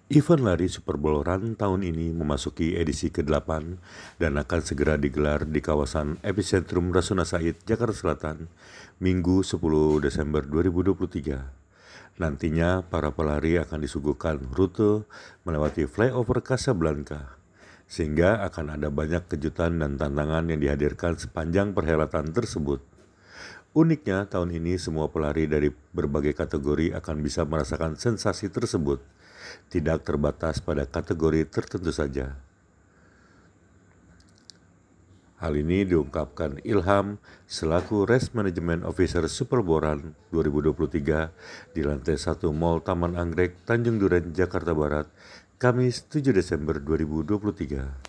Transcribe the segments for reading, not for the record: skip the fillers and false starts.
Event lari Super Bowl Run tahun ini memasuki edisi ke-8 dan akan segera digelar di kawasan Epicentrum Rasuna Said, Jakarta Selatan, Minggu 10 Desember 2023. Nantinya para pelari akan disuguhkan rute melewati flyover Casablanca, sehingga akan ada banyak kejutan dan tantangan yang dihadirkan sepanjang perhelatan tersebut. Uniknya, tahun ini semua pelari dari berbagai kategori akan bisa merasakan sensasi tersebut, tidak terbatas pada kategori tertentu saja. Hal ini diungkapkan Ilham selaku Race Management Officer Super Bowl Run 2023 di lantai 1 Mall Taman Anggrek, Tanjung Duren, Jakarta Barat, Kamis 7 Desember 2023.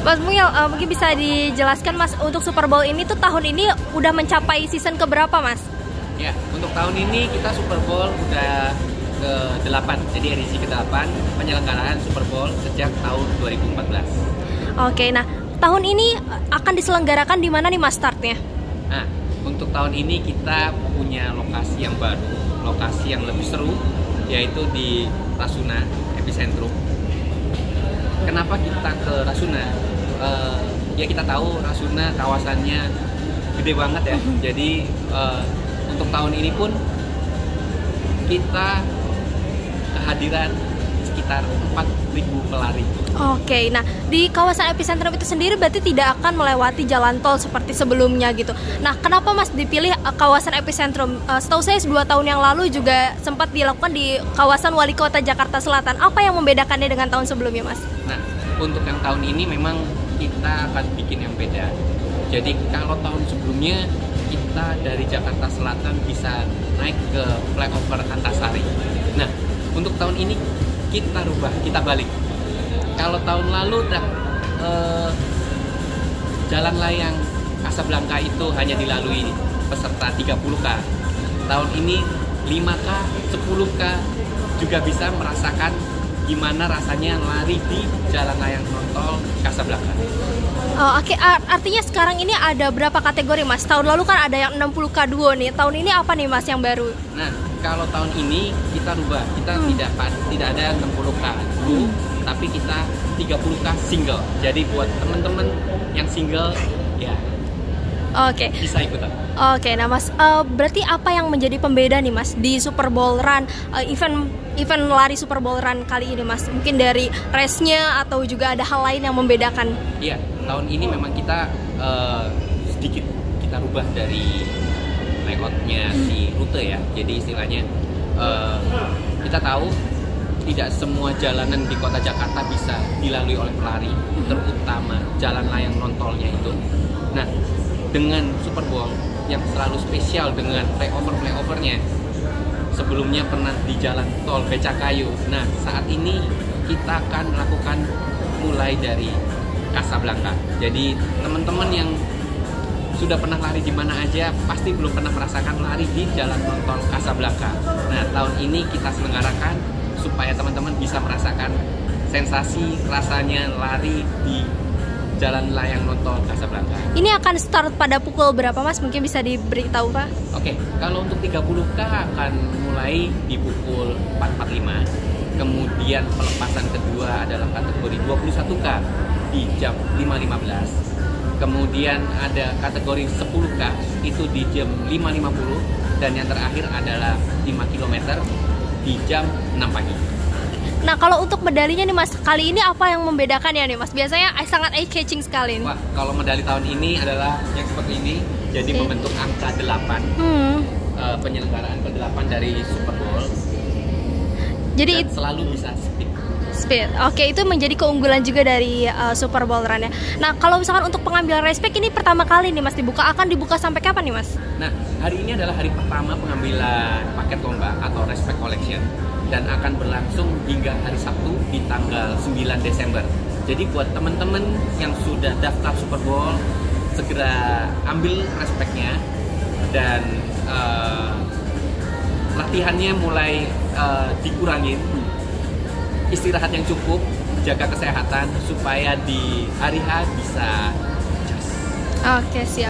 Mas Mungil, mungkin bisa dijelaskan Mas, untuk Super Bowl ini tuh tahun ini udah mencapai season keberapa Mas? Ya, untuk tahun ini kita Super Bowl udah ke-8, jadi edisi ke-8 penyelenggaraan Super Bowl sejak tahun 2014. Oke, nah tahun ini akan diselenggarakan di mana nih Mas startnya? Nah, untuk tahun ini kita punya lokasi yang baru, lokasi yang lebih seru, yaitu di Rasuna Epicentrum. Kenapa kita ke Rasuna? Ya kita tahu Rasuna kawasannya gede banget ya. Jadi untuk tahun ini pun kita kehadiran sekitar 4.000 pelari. Oke, nah di kawasan Epicentrum itu sendiri berarti tidak akan melewati jalan tol seperti sebelumnya gitu. Nah, kenapa Mas dipilih kawasan Epicentrum? Setahu saya 2 tahun yang lalu juga sempat dilakukan di kawasan Wali Kota Jakarta Selatan. Apa yang membedakannya dengan tahun sebelumnya Mas? Nah, untuk yang tahun ini memang kita akan bikin yang beda. Jadi kalau tahun sebelumnya kita dari Jakarta Selatan bisa naik ke flyover Antasari. Nah, untuk tahun ini kita rubah, kita balik. Kalau tahun lalu jalan layang Casablanca itu hanya dilalui peserta 30K. Tahun ini 5K, 10K juga bisa merasakan gimana rasanya lari di jalan layang nontol Casablanca. Oh, oke. Artinya sekarang ini ada berapa kategori Mas? Tahun lalu kan ada yang 60K duo nih. Tahun ini apa nih Mas yang baru? Nah, kalau tahun ini kita rubah. Kita tidak ada 60K duo, tapi kita 30K single. Jadi buat teman-teman yang single ya bisa ikutan. Oke, nah Mas, berarti apa yang menjadi pembeda nih Mas di Super Bowl Run, event lari Super Bowl Run kali ini Mas? Mungkin dari race-nya atau juga ada hal lain yang membedakan? Iya, tahun ini memang kita sedikit kita rubah dari layout-nya si rute ya. Jadi istilahnya kita tahu tidak semua jalanan di kota Jakarta bisa dilalui oleh pelari, terutama jalan layang nontolnya itu. Nah, dengan Super Bowl yang selalu spesial dengan flyover-flyovernya, sebelumnya pernah di jalan tol Becakayu. Nah, saat ini kita akan melakukan mulai dari Casablanca. Jadi teman-teman yang sudah pernah lari di mana aja pasti belum pernah merasakan lari di jalan tol Casablanca. Nah, tahun ini kita selenggarakan supaya teman-teman bisa merasakan sensasi rasanya lari di jalan layang nontol Casablanca. Ini akan start pada pukul berapa Mas? Mungkin bisa diberitahu Pak? Oke, kalau untuk 30K akan mulai di pukul 4.45. Kemudian pelepasan kedua adalah kategori 21K di jam 5.15. Kemudian ada kategori 10K itu di jam 5.50. Dan yang terakhir adalah 5 km di jam 6 pagi. Nah, kalau untuk medalinya nih Mas, kali ini apa yang membedakannya nih Mas? Biasanya sangat eye-catching sekali. Wah, kalau medali tahun ini adalah yang seperti ini, jadi membentuk angka 8. Penyelenggaraan ke-8 dari Super Bowl. Jadi selalu bisa speed. Oke, itu menjadi keunggulan juga dari Super Bowl Run ya. Nah, kalau misalkan untuk pengambilan respect ini pertama kali nih Mas akan dibuka sampai kapan nih Mas? Nah, hari ini adalah hari pertama pengambilan paket lomba atau respect collection dan akan berlangsung hingga hari Sabtu di tanggal 9 Desember. Jadi buat teman-teman yang sudah daftar Super Bowl, segera ambil respectnya dan latihannya mulai dikurangin, istirahat yang cukup, jaga kesehatan supaya di hari H bisa jas. Oke, siap.